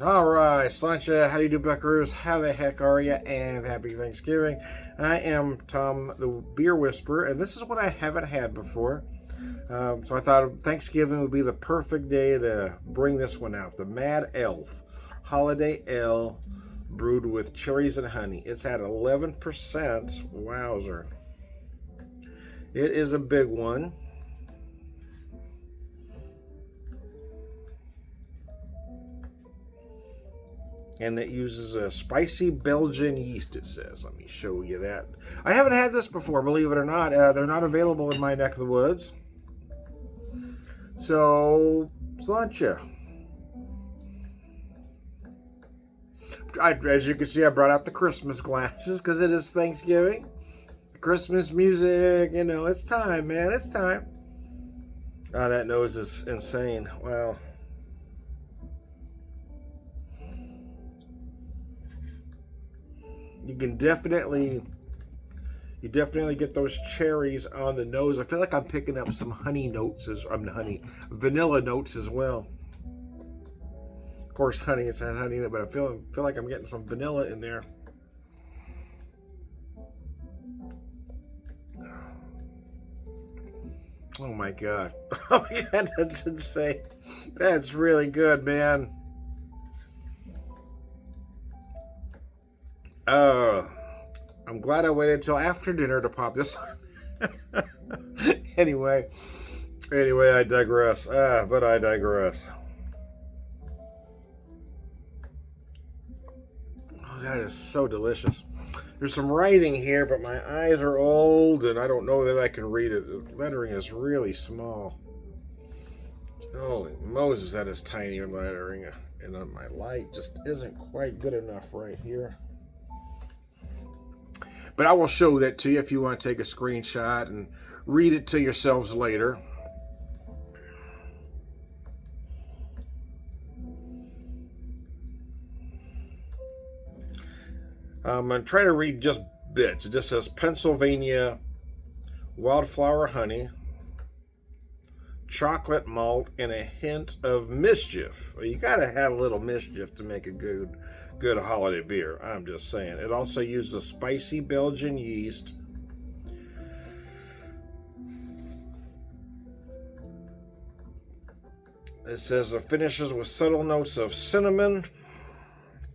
All right, Slancha, how do you do, buckaroos? How the heck are you? And happy Thanksgiving. I am Tom, the Beer Whisperer, and this is what I haven't had before. So I thought Thanksgiving would be the perfect day to bring this one out. The Mad Elf Holiday Ale brewed with cherries and honey. It's at 11%. Wowzer. It is a big one. And it uses a spicy Belgian yeast, it says. Let me show you that. I haven't had this before, believe it or not. They're not available in my neck of the woods. So, Slancha. As you can see, I brought out the Christmas glasses because it is Thanksgiving. Christmas music, it's time, man. It's time. Oh, that nose is insane. Wow. You definitely get those cherries on the nose. I feel like I'm picking up some vanilla notes as well. Of course, honey, it's not honey, but I feel like I'm getting some vanilla in there. Oh my god. Oh my god, that's insane. That's really good, man. I'm glad I waited until after dinner to pop this one. anyway, I digress. But I digress. Oh, that is so delicious. There's some writing here, but my eyes are old, and I don't know that I can read it. The lettering is really small. Holy Moses, that is tiny lettering, and my light just isn't quite good enough right here. But I will show that to you if you want to take a screenshot and read it to yourselves later. I'm going to try to read just bits. It just says Pennsylvania wildflower honey, chocolate malt, and a hint of mischief. Well, you got to have a little mischief to make a good holiday beer. I'm just saying. It also uses spicy Belgian yeast. It says it finishes with subtle notes of cinnamon,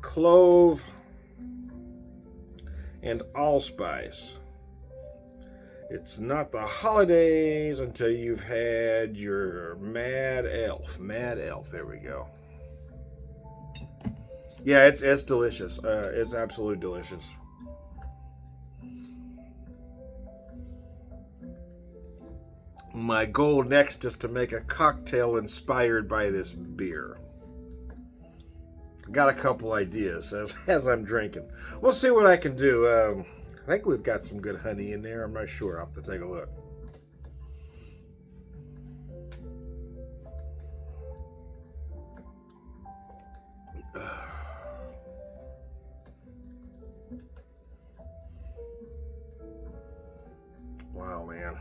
clove, and allspice. It's not the holidays until you've had your Mad Elf. Mad Elf, there we go. Yeah, it's delicious. It's absolutely delicious. My goal next is to make a cocktail inspired by this beer. Got a couple ideas as I'm drinking. We'll see what I can do. I think we've got some good honey in there. I'm not sure. I'll have to take a look. Wow, man.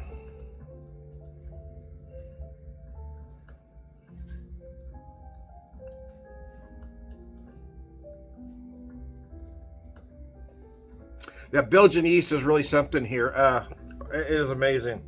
That Belgian yeast is really something here. It is amazing.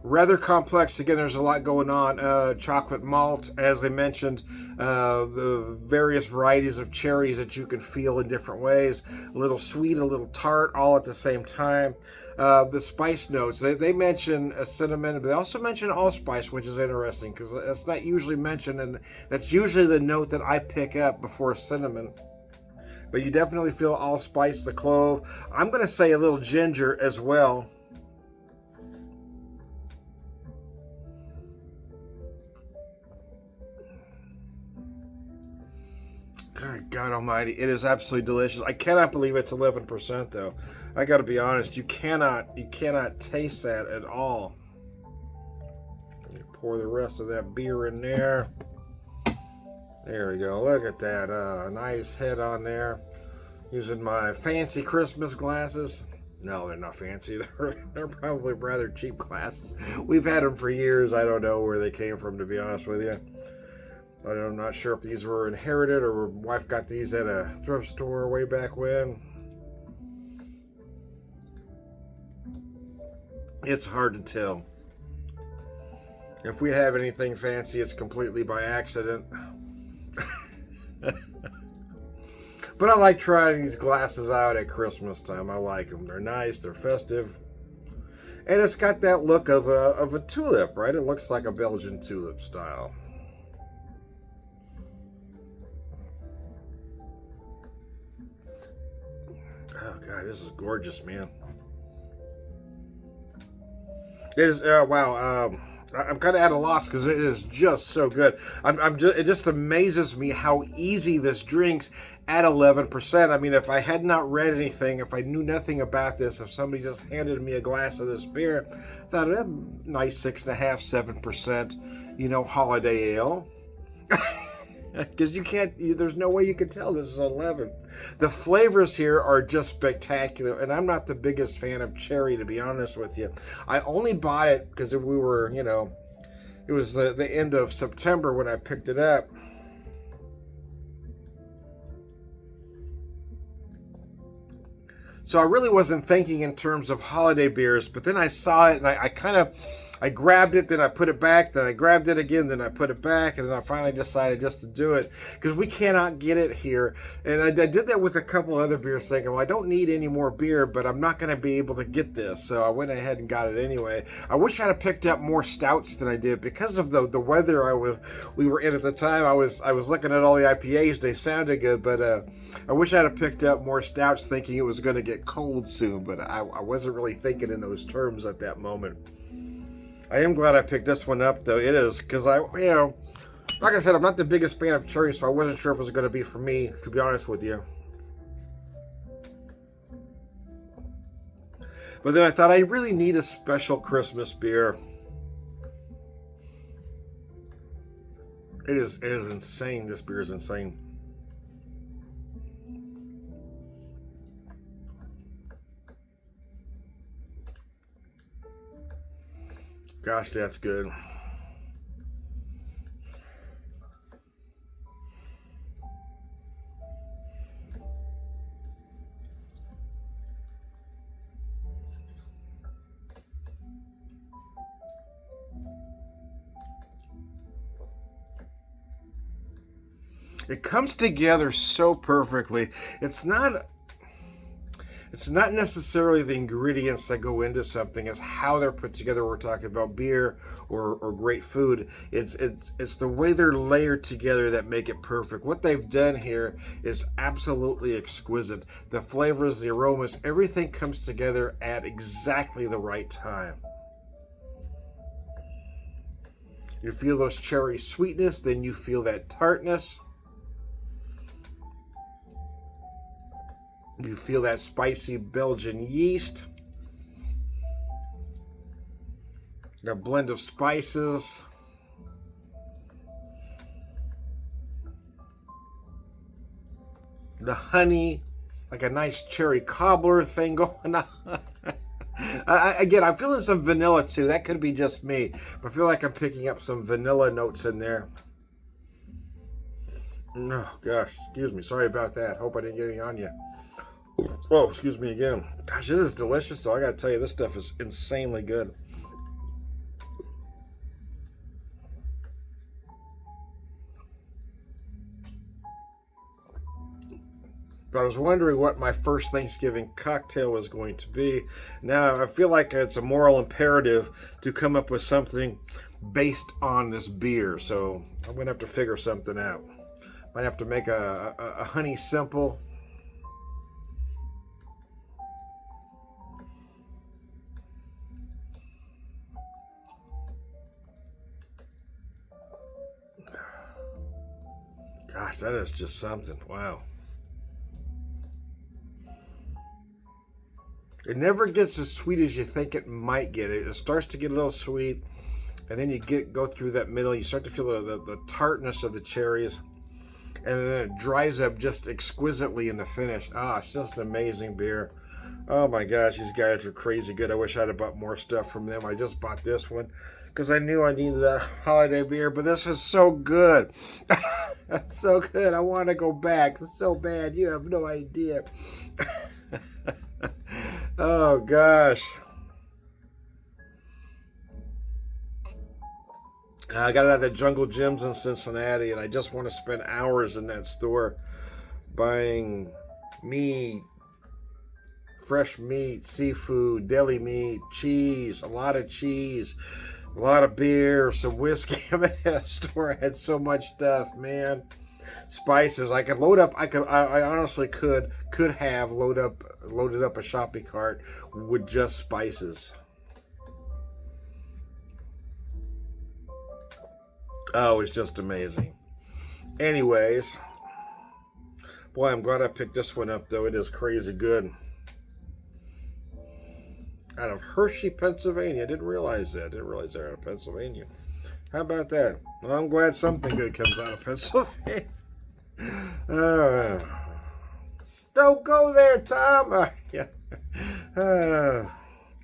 Rather complex. Again, there's a lot going on. Chocolate malt, as I mentioned, the various varieties of cherries that you can feel in different ways. A little sweet, a little tart, all at the same time. The spice notes, they mention a cinnamon, but they also mention allspice, which is interesting because that's not usually mentioned, and that's usually the note that I pick up before cinnamon. But you definitely feel allspice, the clove. I'm going to say a little ginger as well. God almighty, it is absolutely delicious. I cannot believe it's 11% though. I got to be honest, you cannot taste that at all. Let me pour the rest of that beer in there. There we go. Look at that. Nice head on there. Using my fancy Christmas glasses. No, they're not fancy. They're probably rather cheap glasses. We've had them for years. I don't know where they came from, to be honest with you. I'm not sure if these were inherited or my wife got these at a thrift store way back when. It's hard to tell. If we have anything fancy, it's completely by accident. But I like trying these glasses out at Christmas time. I like them. They're nice. They're festive. And it's got that look of a tulip, right? It looks like a Belgian tulip style. Oh, God, this is gorgeous, man. It is, wow. I'm kind of at a loss because it is just so good. It just amazes me how easy this drinks at 11%. I mean, if I had not read anything, if I knew nothing about this, if somebody just handed me a glass of this beer, I thought, nice 6.5%, 7%, holiday ale. Because there's no way you could tell this is 11. The flavors here are just spectacular, and I'm not the biggest fan of cherry, to be honest with you. I only bought it because we were, it was the end of September when I picked it up. So I really wasn't thinking in terms of holiday beers, but then I saw it and I grabbed it, then I put it back, then I grabbed it again, then I put it back, and then I finally decided just to do it because we cannot get it here. And I did that with a couple other beers thinking, well, I don't need any more beer, but I'm not going to be able to get this. So I went ahead and got it anyway. I wish I'd have picked up more stouts than I did because of the weather we were in at the time. I was looking at all the IPAs, they sounded good, but I wish I'd have picked up more stouts thinking it was going to get cold soon, but I wasn't really thinking in those terms at that moment. I am glad I picked this one up, though. It is, because like I said, I'm not the biggest fan of cherry, so I wasn't sure if it was going to be for me, to be honest with you. But then I thought I really need a special Christmas beer. It is insane. This beer is insane. Gosh, that's good. It comes together so perfectly. It's not necessarily the ingredients that go into something, it's how they're put together. We're talking about beer or great food. It's the way they're layered together that make it perfect. What they've done here is absolutely exquisite. The flavors, the aromas, everything comes together at exactly the right time. You feel those cherry sweetness, then you feel that tartness. You feel that spicy Belgian yeast. The blend of spices. The honey, like a nice cherry cobbler thing going on. Again, I'm feeling some vanilla too. That could be just me. But I feel like I'm picking up some vanilla notes in there. Oh, gosh. Excuse me. Sorry about that. Hope I didn't get any on you. Oh, excuse me again. Gosh, this is delicious, though. I gotta tell you, this stuff is insanely good. But I was wondering what my first Thanksgiving cocktail was going to be. Now, I feel like it's a moral imperative to come up with something based on this beer. So I'm going to have to figure something out. Might have to make a honey simple. Gosh, that is just something. Wow. It never gets as sweet as you think it might get. It starts to get a little sweet, and then you go through that middle. You start to feel the tartness of the cherries, and then it dries up just exquisitely in the finish. Ah, it's just an amazing beer. Oh my gosh, these guys are crazy good. I wish I'd have bought more stuff from them. I just bought this one because I knew I needed that holiday beer. But this was so good. That's so good. I want to go back so bad. You have no idea. Oh, gosh. I got it out of the Jungle Gyms in Cincinnati, and I just want to spend hours in that store buying meat, fresh meat, seafood, deli meat, cheese, a lot of beer, some whiskey. I mean, that store had so much stuff, man. Spices. I could load up. I honestly could have loaded up a shopping cart with just spices. Oh, it's just amazing. Anyways, boy, I'm glad I picked this one up, though. It is crazy good. Out of Hershey, Pennsylvania. I didn't realize that. I didn't realize they're out of Pennsylvania. How about that? Well, I'm glad something good comes out of Pennsylvania. Don't go there, Tom. Yeah.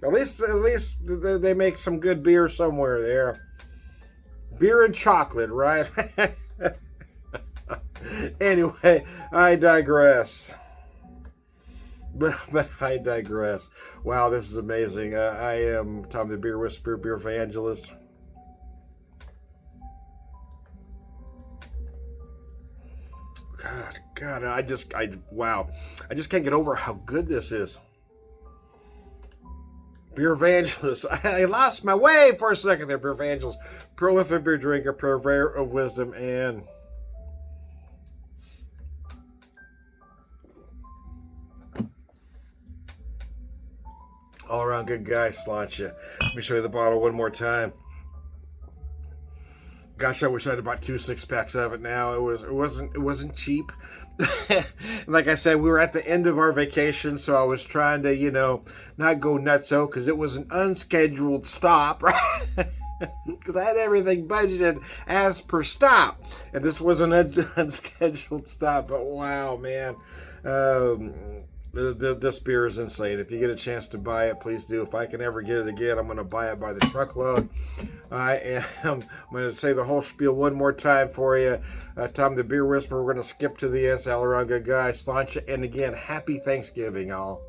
At least they make some good beer somewhere there. Beer and chocolate, right? Anyway, I digress. But I digress. Wow, this is amazing. I am Tom the Beer Whisperer, Beer Evangelist. God, wow. I just can't get over how good this is. Beer Evangelist. I lost my way for a second there. Beer Evangelist. Prolific beer drinker, purveyor of wisdom, and all around good guy, Sláinte. Let me show you the bottle one more time. Gosh, I wish I had about 2 6-packs of it now. It wasn't cheap. Like I said, we were at the end of our vacation, so I was trying to, not go nutso because it was an unscheduled stop, right? Because I had everything budgeted as per stop, and this was an unscheduled stop. But wow, man. This beer is insane. If you get a chance to buy it, please do. If I can ever get it again, I'm going to buy it by the truckload. I'm going to say the whole spiel one more time for you. Tom the Beer Whisperer. We're going to skip to the end. All around good guy, Sláinte. And again, happy Thanksgiving, all.